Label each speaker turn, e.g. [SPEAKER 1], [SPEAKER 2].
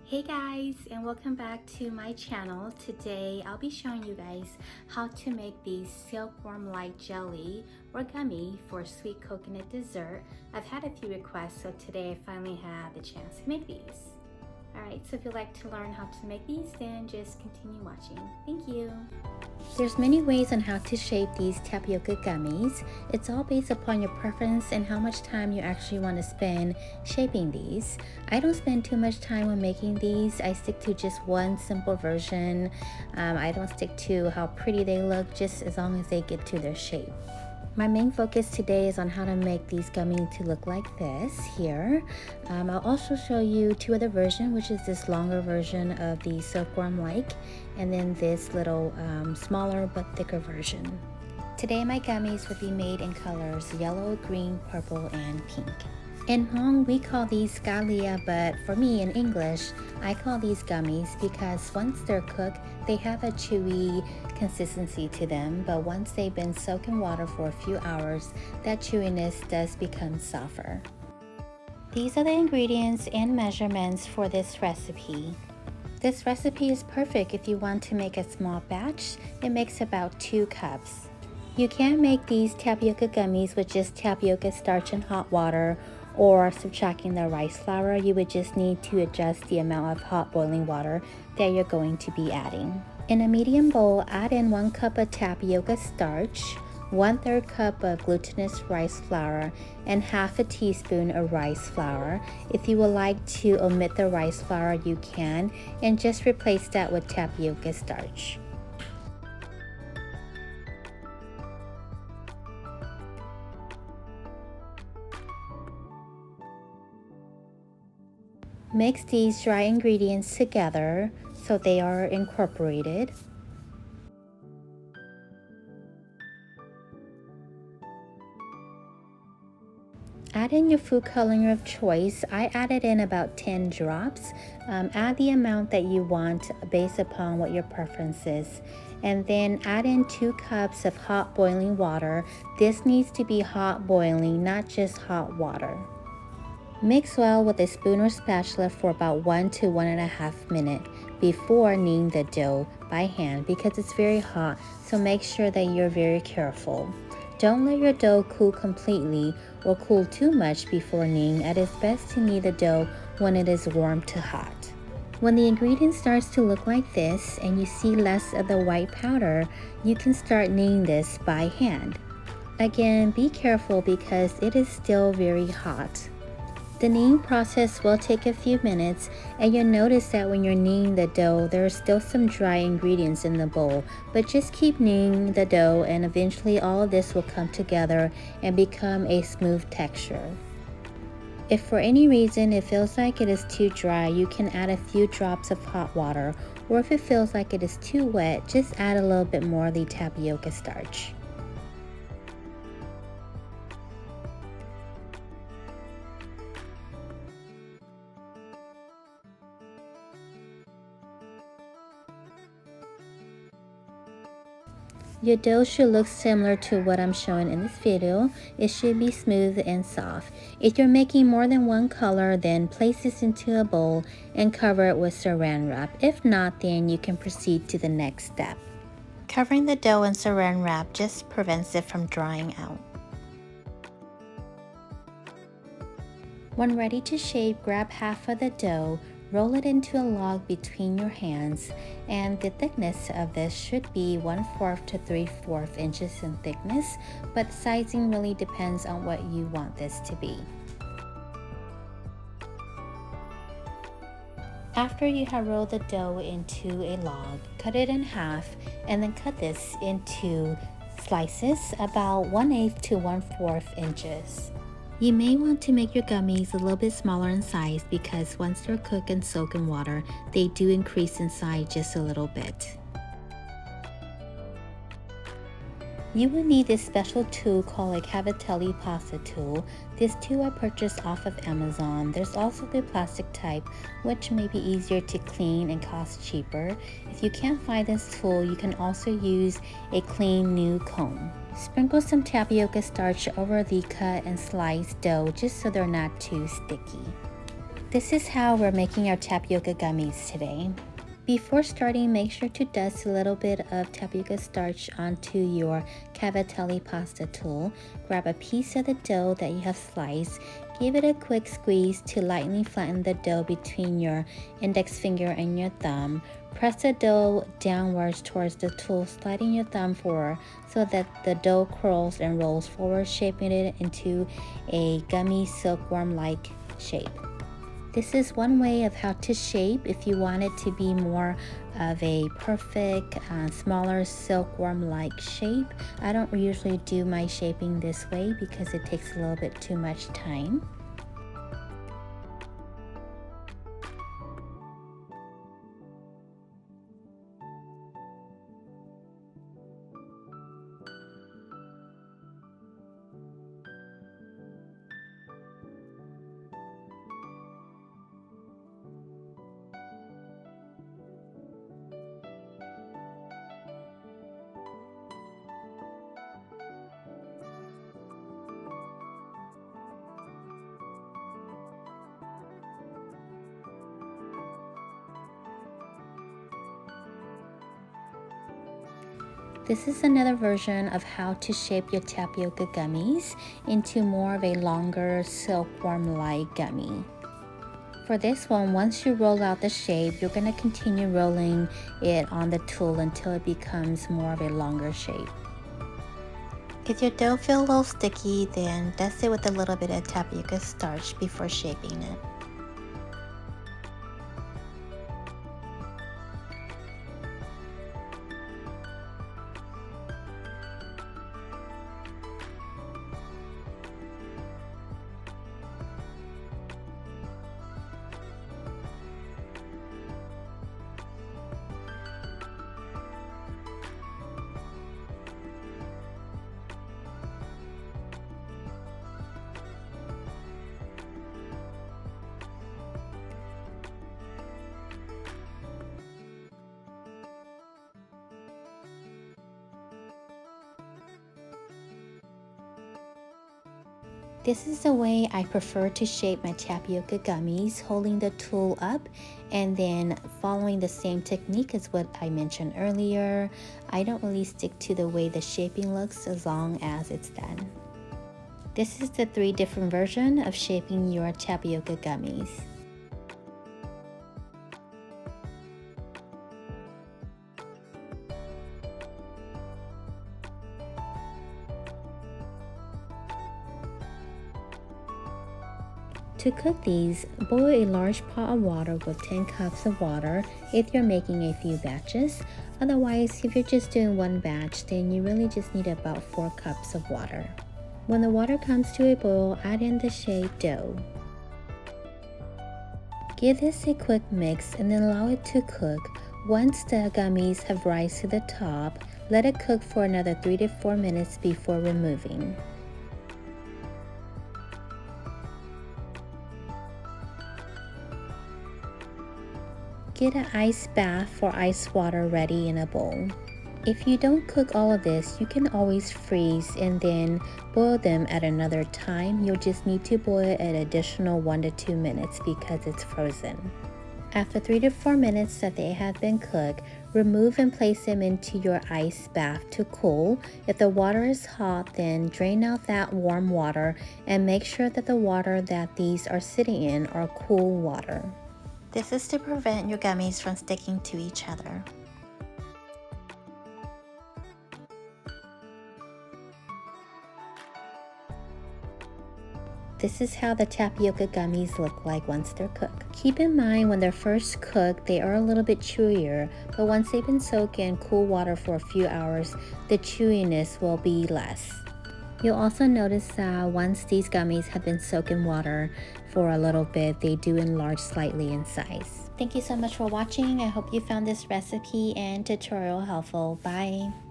[SPEAKER 1] Hey guys, and welcome back to my channel. Today I'll be showing you guys how to make these silkworm light jelly or gummy for sweet coconut dessert. I've had a few requests, so today I finally had the chance to make these. Alright, so if you'd like to learn how to make these, then just continue watching. Thank you. There's many ways on how to shape these tapioca gummies. It's all based upon your preference and how much time you actually want to spend shaping these. I don't spend too much time when making these. I stick to just one simple version. I don't stick to how pretty they look, just as long as they get to their shape. My main focus today is on how to make these gummies to look like this here. I'll also show you two other versions, which is this longer version of the silkworm-like, and then this little smaller but thicker version. Today my gummies will be made in colors yellow, green, purple, and pink. In Hmong, we call these Kalia, but for me in English, I call these gummies because once they're cooked, they have a chewy consistency to them, but once they've been soaked in water for a few hours, that chewiness does become softer. These are the ingredients and measurements for this recipe. This recipe is perfect if you want to make a small batch. It makes about 2 cups. You can make these tapioca gummies with just tapioca starch and hot water, or subtracting the rice flour. You would just need to adjust the amount of hot boiling water that you're going to be adding. In a medium bowl, add in 1 cup of tapioca starch, 1/3 cup of glutinous rice flour, and half a teaspoon of rice flour. If you would like to omit the rice flour, you can, and just replace that with tapioca starch. Mix these dry ingredients together so they are incorporated. Add in your food coloring of choice. I added in about 10 drops. Add the amount that you want based upon what your preference is. And then add in 2 cups of hot boiling water. This needs to be hot boiling, not just hot water. Mix well with a spoon or spatula for about 1 to 1.5 minutes before kneading the dough by hand because it's very hot, so make sure that you're very careful. Don't let your dough cool completely or cool too much before kneading. It is best to knead the dough when it is warm to hot. When the ingredient starts to look like this and you see less of the white powder, you can start kneading this by hand. Again, be careful because it is still very hot. The kneading process will take a few minutes, and you'll notice that when you're kneading the dough, there are still some dry ingredients in the bowl, but just keep kneading the dough and eventually all of this will come together and become a smooth texture. If for any reason it feels like it is too dry, you can add a few drops of hot water, or if it feels like it is too wet, just add a little bit more of the tapioca starch. Your dough should look similar to what I'm showing in this video. It should be smooth and soft. If you're making more than one color, then place this into a bowl and cover it with saran wrap. If not, then you can proceed to the next step. Covering the dough in saran wrap just prevents it from drying out. When ready to shape, grab half of the dough, roll it into a log between your hands, and the thickness of this should be 1/4 to 3/4 inches in thickness, but sizing really depends on what you want this to be. After you have rolled the dough into a log, cut it in half and then cut this into slices about 1/8 to 1/4 inches. You may want to make your gummies a little bit smaller in size because once they're cooked and soaked in water, they do increase in size just a little bit. You will need this special tool called a cavatelli pasta tool. This tool I purchased off of Amazon. There's also the plastic type, which may be easier to clean and cost cheaper. If you can't find this tool, you can also use a clean new comb. Sprinkle some tapioca starch over the cut and sliced dough just so they're not too sticky. This is how we're making our tapioca gummies today. Before starting, make sure to dust a little bit of tapioca starch onto your cavatelli pasta tool. Grab a piece of the dough that you have sliced. Give it a quick squeeze to lightly flatten the dough between your index finger and your thumb. Press the dough downwards towards the tool, sliding your thumb forward so that the dough curls and rolls forward, shaping it into a gummy silkworm-like shape. This is one way of how to shape if you want it to be more of a perfect, smaller silkworm-like shape. I don't usually do my shaping this way because it takes a little bit too much time. This is another version of how to shape your tapioca gummies into more of a longer silkworm-like gummy. For this one, once you roll out the shape, you're going to continue rolling it on the tool until it becomes more of a longer shape. If your dough feels a little sticky, then dust it with a little bit of tapioca starch before shaping it. This is the way I prefer to shape my tapioca gummies, holding the tool up and then following the same technique as what I mentioned earlier. I don't really stick to the way the shaping looks as long as it's done. This is the 3 different versions of shaping your tapioca gummies. To cook these, boil a large pot of water with 10 cups of water if you're making a few batches. Otherwise, if you're just doing one batch, then you really just need about 4 cups of water. When the water comes to a boil, add in the shea dough. Give this a quick mix and then allow it to cook. Once the gummies have rise to the top, let it cook for another 3 to 4 minutes before removing. Get an ice bath or ice water ready in a bowl. If you don't cook all of this, you can always freeze and then boil them at another time. You'll just need to boil it an additional 1 to 2 minutes because it's frozen. After 3 to 4 minutes that they have been cooked, remove and place them into your ice bath to cool. If the water is hot, then drain out that warm water and make sure that the water that these are sitting in are cool water. This is to prevent your gummies from sticking to each other. This is how the tapioca gummies look like once they're cooked. Keep in mind when they're first cooked, they are a little bit chewier, but once they've been soaked in cool water for a few hours, the chewiness will be less. You'll also notice that once these gummies have been soaked in water for a little bit, they do enlarge slightly in size. Thank you so much for watching. I hope you found this recipe and tutorial helpful. Bye!